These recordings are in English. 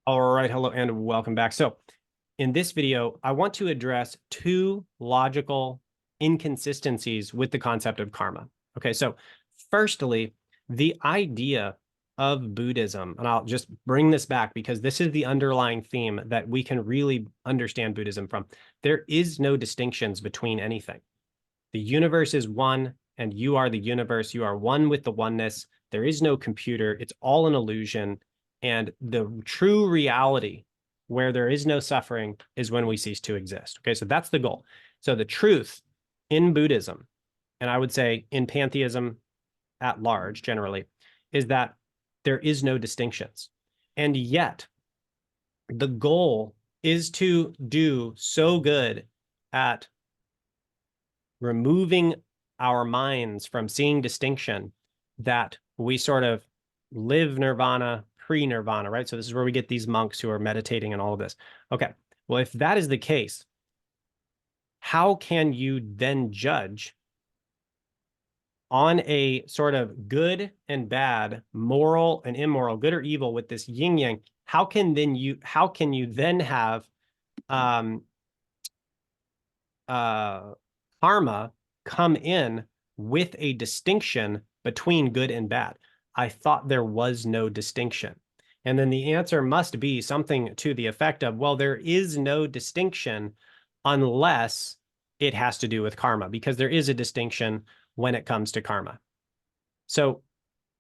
All right, hello and welcome back. So in this video, I want to address two logical inconsistencies with the concept of karma. Okay, so firstly, the idea of Buddhism, and I'll just bring this back because this is the underlying theme that we can really understand Buddhism from. There is no distinctions between anything. The universe is one, and you are the universe. You are one with the oneness. There is no computer. It's all an illusion. And the true reality where there is no suffering is when we cease to exist. Okay, so that's the goal. So the truth in Buddhism, and I would say in pantheism at large generally, is that there is no distinctions. And yet, the goal is to do so good at removing our minds from seeing distinction that we sort of live nirvana pre-nirvana, right? So this is where we get these monks who are meditating and all of this. Okay, well, if that is the case, how can you then judge on a sort of good and bad, moral and immoral, good or evil with this yin yang? How can you then have karma come in with a distinction between good and bad? I thought there was no distinction. And then the answer must be something to the effect of, well, there is no distinction unless it has to do with karma, because there is a distinction when it comes to karma. So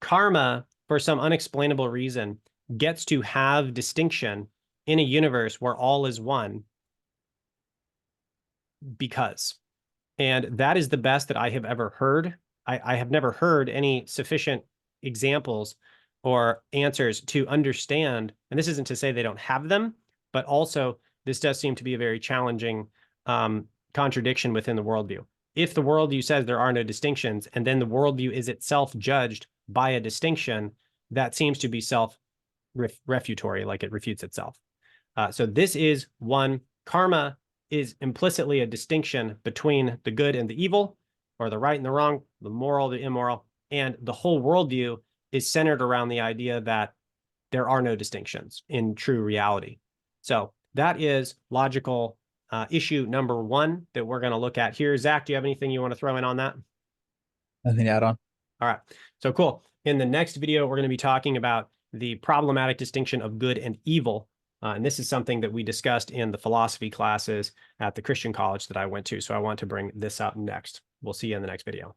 karma, for some unexplainable reason, gets to have distinction in a universe where all is one because. And that is the best that I have ever heard. I have never heard any sufficient examples or answers to understand. And this isn't to say they don't have them, but also this does seem to be a very challenging contradiction within the worldview. If the worldview says there are no distinctions, and then the worldview is itself judged by a distinction, that seems to be self-refutatory, like it refutes itself. So this is one. Karma is implicitly a distinction between the good and the evil, or the right and the wrong, the moral, the immoral, and the whole worldview is centered around the idea that there are no distinctions in true reality. So that is logical issue number one that we're going to look at here. Zach, do you have anything you want to throw in on that? Nothing to add on. All right, so cool. In the next video, we're going to be talking about the problematic distinction of good and evil. And this is something that we discussed in the philosophy classes at the Christian college that I went to. So I want to bring this up next. We'll see you in the next video.